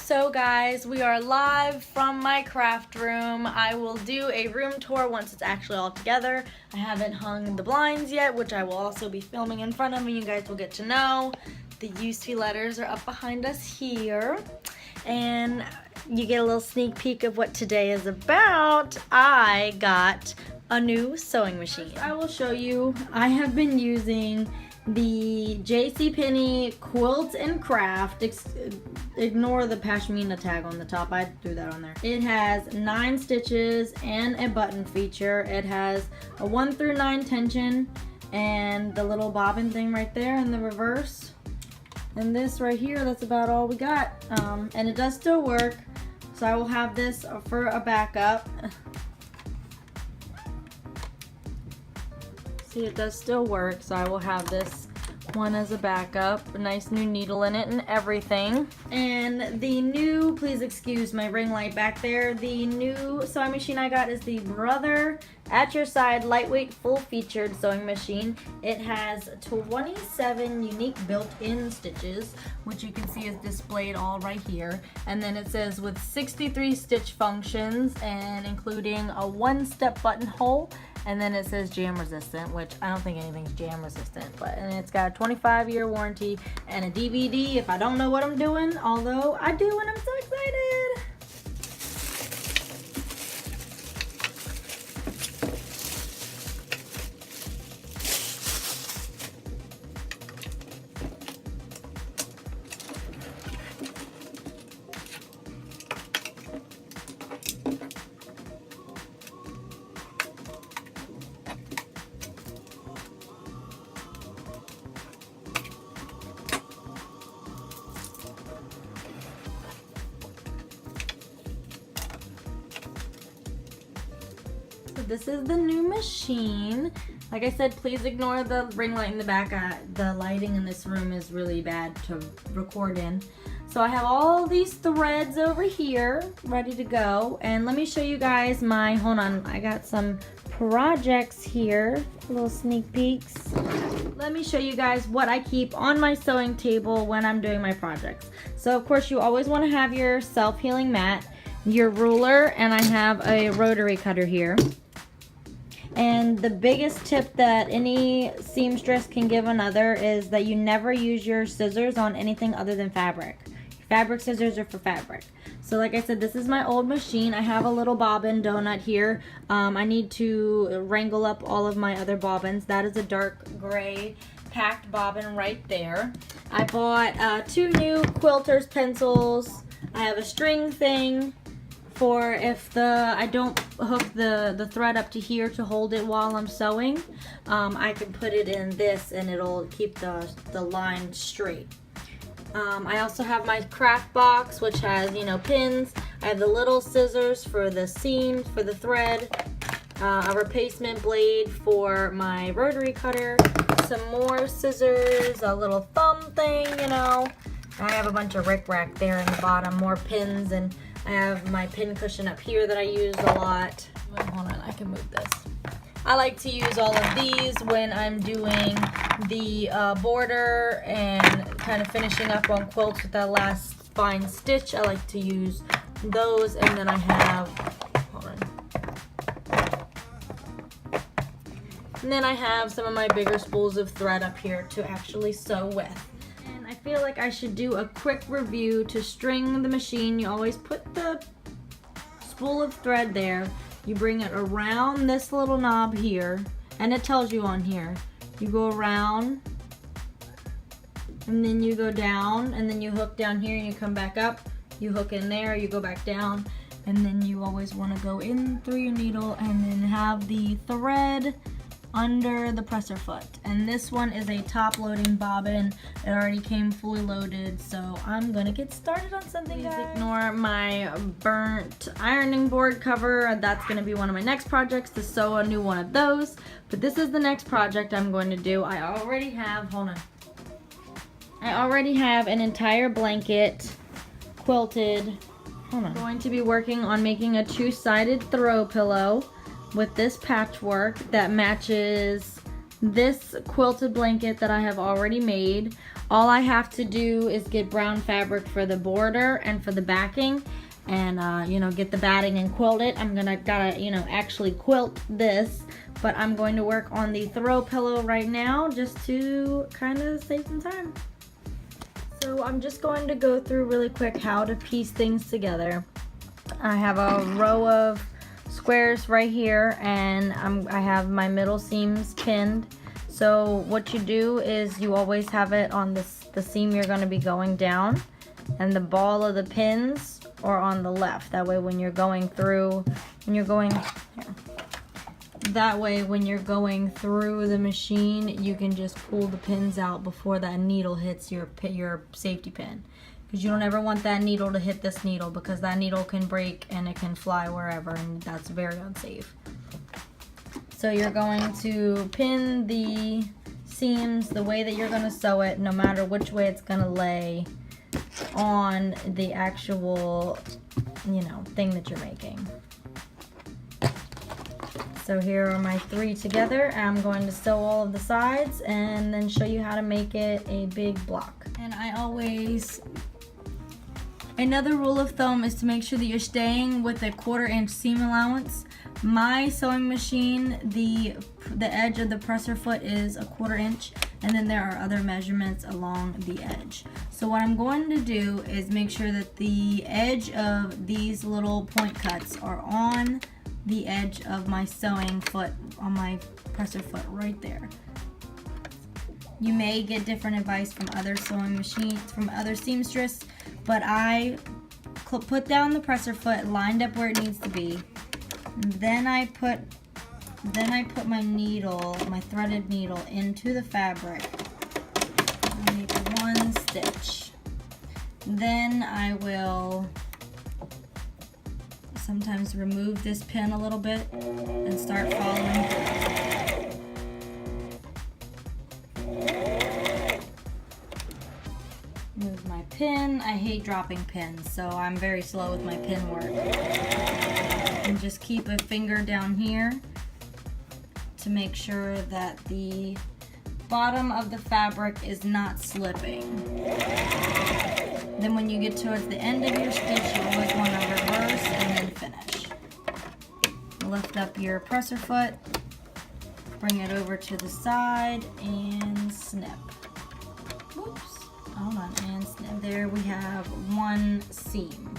So guys, we are live from my craft room. I will do a room tour once it's actually all together. I haven't hung the blinds yet, which I will also be filming in front of me. You guys will get to know. The UC letters are up behind us here. And you get a little sneak peek of what today is about. I got a new sewing machine. I will show you. I have been using the JCPenney Quilt and Craft. Ignore the Pashmina tag on the top. I threw that on there. It has 9 stitches and a button feature. It has a 1 through 9 tension and the little bobbin thing right there in the reverse. And this right here, that's about all we got. And it does still work. So I will have this for a backup. See, it does still work, so I will have this one as a backup. A nice new needle in it and everything. And the new, please excuse my ring light back there, the new sewing machine I got is the Brother At Your Side lightweight full-featured sewing machine. It has 27 unique built-in stitches, which you can see is displayed all right here. And then it says with 63 stitch functions and including a 1-step buttonhole. And then it says jam resistant, which I don't think anything's jam resistant, and it's got a 25-year warranty and a DVD if I don't know what I'm doing, although I do and I'm so excited. This is the new machine. Like I said, please ignore the ring light in the back. The lighting in this room is really bad to record in. So I have all these threads over here ready to go. And let me show you guys my, hold on, I got some projects here, little sneak peeks. Let me show you guys what I keep on my sewing table when I'm doing my projects. So of course you always want to have your self-healing mat, your ruler, and I have a rotary cutter here. And the biggest tip that any seamstress can give another is that you never use your scissors on anything other than fabric. Fabric scissors are for fabric. So like I said, this is my old machine. I have a little bobbin donut here. I need to wrangle up all of my other bobbins. That is a dark gray packed bobbin right there. I bought 2 new quilter's pencils. I have a string thing for if I don't hook the thread up to here to hold it while I'm sewing. I can put it in this and it'll keep the line straight. I also have my craft box, which has, you know, pins. I have the little scissors for the seams, for the thread, a replacement blade for my rotary cutter, some more scissors, a little thumb thing, you know. I have a bunch of rickrack there in the bottom, more pins, and I have my pin cushion up here that I use a lot. Hold on, I can move this. I like to use all of these when I'm doing the border and kind of finishing up on quilts with that last fine stitch. I like to use those, and then I have, hold on. And then I have some of my bigger spools of thread up here to actually sew with. I feel like I should do a quick review to string the machine. You always put the spool of thread there. You bring it around this little knob here, and it tells you on here. You go around, and then you go down, and then you hook down here, and you come back up. You hook in there, you go back down, and then you always want to go in through your needle, and then have the thread under the presser foot. And this one is a top loading bobbin. It already came fully loaded, so I'm gonna get started on something, guys. Ignore my burnt ironing board cover. That's gonna be one of my next projects, to sew a new one of those. But this is the next project I'm going to do. I already have, hold on. I already have an entire blanket quilted. Hold on. I'm going to be working on making a 2-sided throw pillow with this patchwork that matches this quilted blanket that I have already made. All I have to do is get brown fabric for the border and for the backing, and you know, get the batting and quilt it. I'm gotta you know, actually quilt this, but I'm going to work on the throw pillow right now just to kind of save some time. So I'm just going to go through really quick how to piece things together. I have a row of squares right here, and I have my middle seams pinned. So what you do is you always have it on the seam you're going to be going down, and the ball of the pins are on the left. That way when you're going through, when you're going through the machine, you can just pull the pins out before that needle hits your safety pin. Because you don't ever want that needle to hit this needle, because that needle can break and it can fly wherever, and that's very unsafe. So you're going to pin the seams the way that you're going to sew it, no matter which way it's going to lay on the actual, you know, thing that you're making. So here are my 3 together. I'm going to sew all of the sides and then show you how to make it a big block. And another rule of thumb is to make sure that you're staying with a 1/4 inch seam allowance. My sewing machine, the edge of the presser foot is a 1/4 inch, and then there are other measurements along the edge. So what I'm going to do is make sure that the edge of these little point cuts are on the edge of my sewing foot, on my presser foot right there. You may get different advice from other sewing machines, from other seamstress, but I put down the presser foot lined up where it needs to be. Then I put my needle, my threaded needle, into the fabric. I make 1 stitch. Then I will sometimes remove this pin a little bit and start following through. Move my pin. I hate dropping pins, so I'm very slow with my pin work. And just keep a finger down here to make sure that the bottom of the fabric is not slipping. Then when you get towards the end of your stitch, you always want to reverse and then finish. Lift up your presser foot, bring it over to the side, and snip. Whoops, hold on, and snip. There we have 1 seam.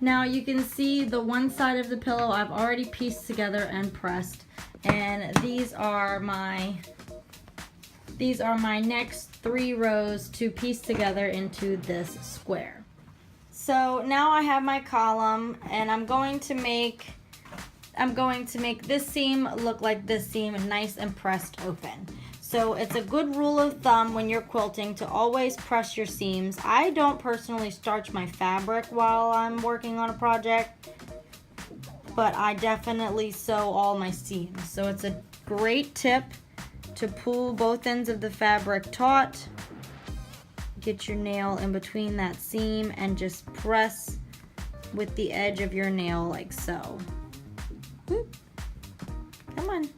Now you can see the one side of the pillow I've already pieced together and pressed, and these are my next 3 rows to piece together into this square. So now I have my column, and I'm going to make this seam look like this seam, nice and pressed open. So it's a good rule of thumb when you're quilting to always press your seams. I don't personally starch my fabric while I'm working on a project, but I definitely sew all my seams. So it's a great tip to pull both ends of the fabric taut, get your nail in between that seam, and just press with the edge of your nail like so. Whoop. Come on.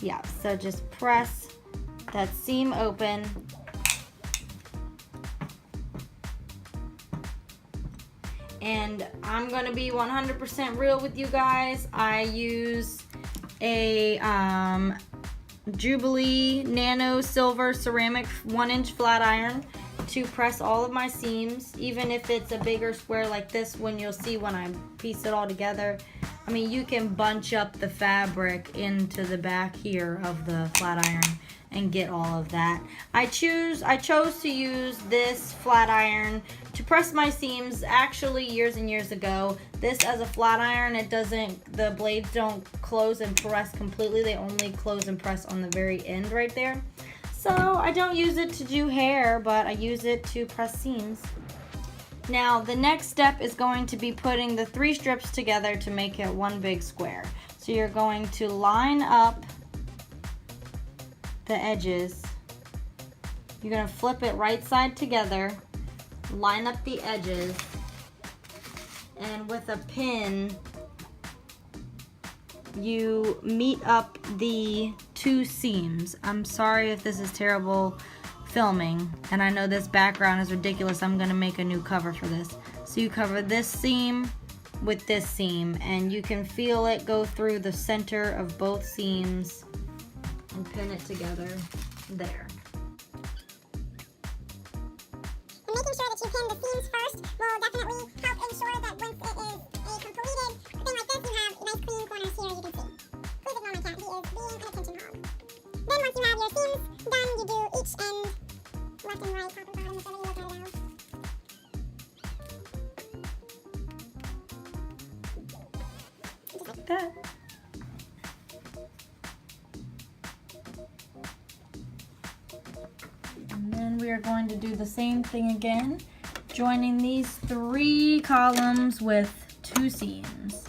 Yeah, so just press that seam open. And I'm gonna be 100% real with you guys. I use a Jubilee Nano Silver Ceramic 1-inch flat iron to press all of my seams, even if it's a bigger square like this one. You'll see when I piece it all together. I mean, you can bunch up the fabric into the back here of the flat iron and get all of that. I chose to use this flat iron to press my seams actually years and years ago. This as a flat iron, the blades don't close and press completely. They only close and press on the very end right there. So I don't use it to do hair, but I use it to press seams. Now the next step is going to be putting the 3 strips together to make it one big square. So you're going to line up the edges. You're going to flip it right side together, line up the edges, and with a pin you meet up the 2 seams. I'm sorry if this is terrible filming, and I know this background is ridiculous. I'm going to make a new cover for this. So you cover this seam with this seam, and you can feel it go through the center of both seams and pin it together there. And making sure that you pin the seams first will definitely help ensure that once it is a completed thing like this, you have nice clean corners here, you can see. Please ignore my cat, he is being an attention hog. Then once you have your seams done, you do each end, left and right, top and bottom, whichever you look at it as. Just like that. And then we are going to do the same thing again, joining these 3 columns with 2 seams.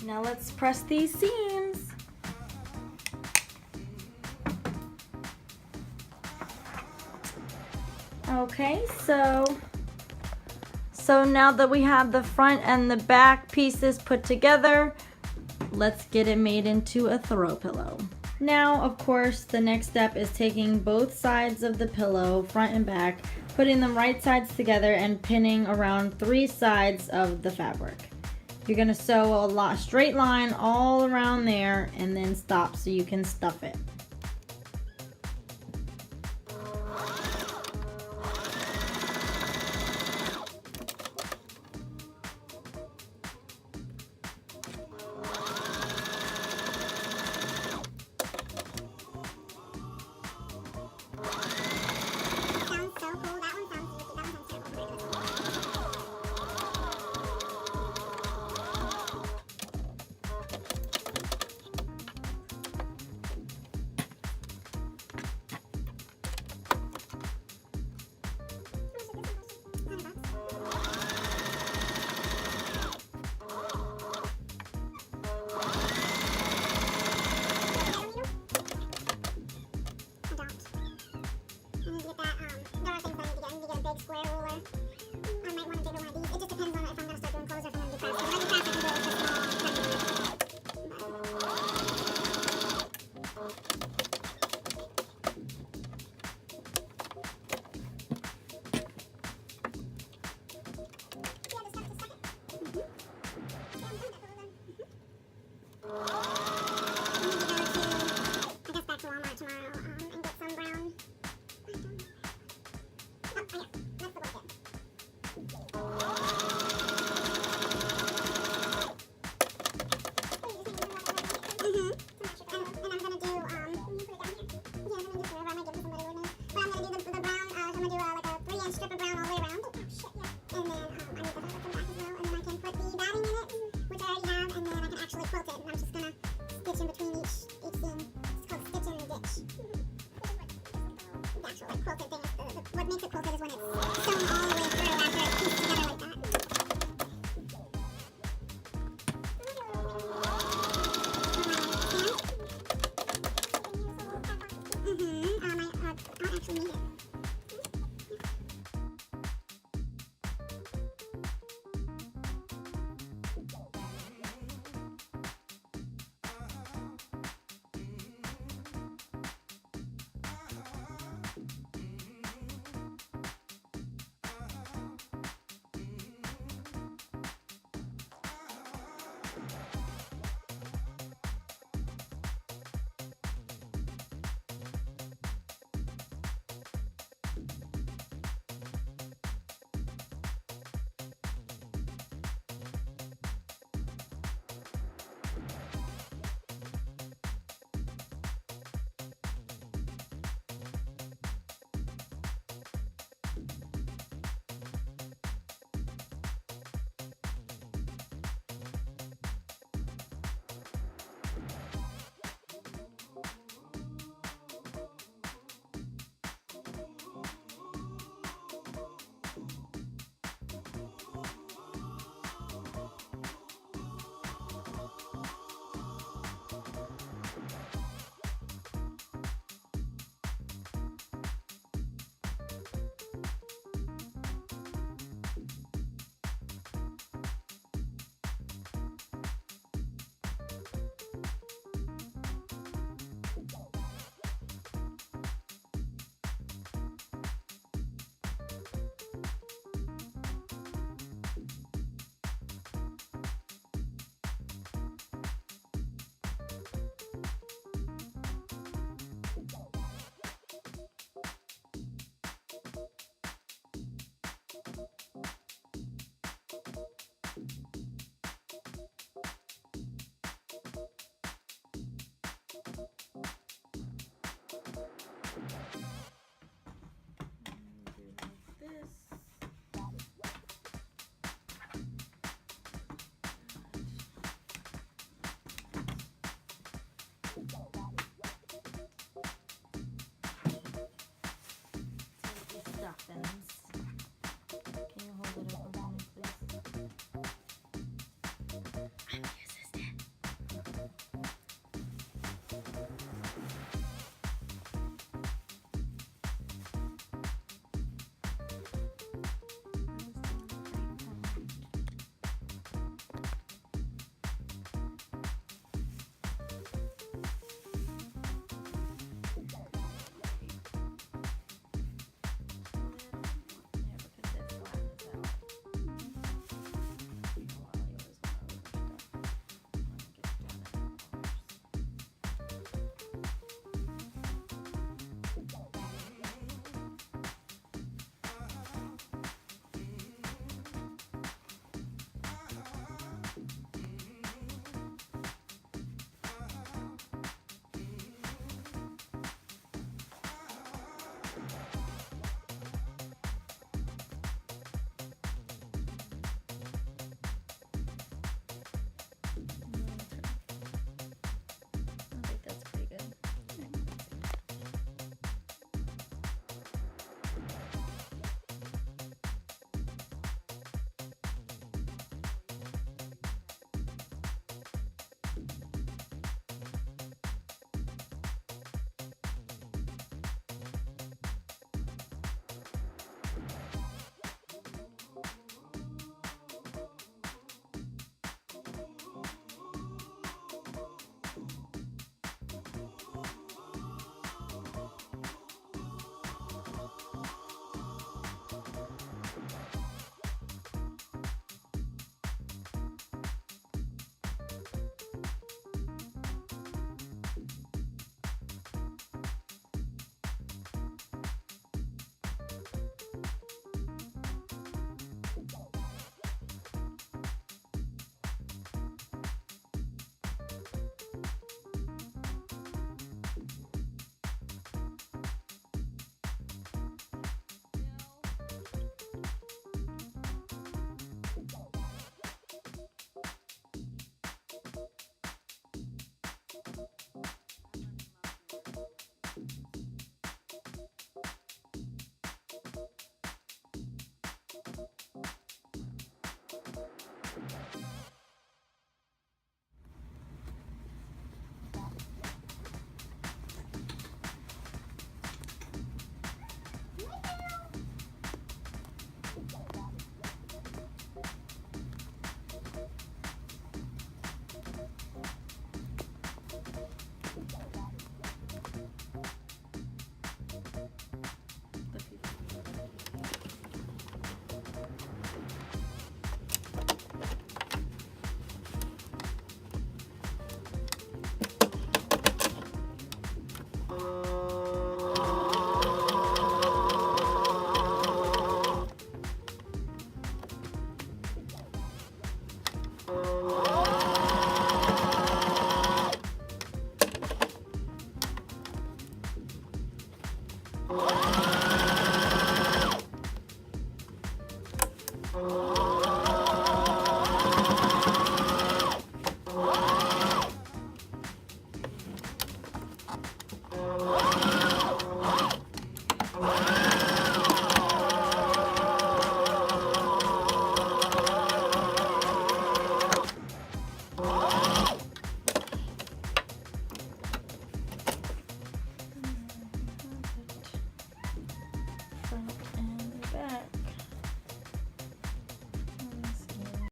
Now let's press these seams. Okay, so now that we have the front and the back pieces put together, let's get it made into a throw pillow. Now, of course, the next step is taking both sides of the pillow, front and back, putting them right sides together and pinning around 3 sides of the fabric. You're gonna sew a straight line all around there and then stop so you can stuff it.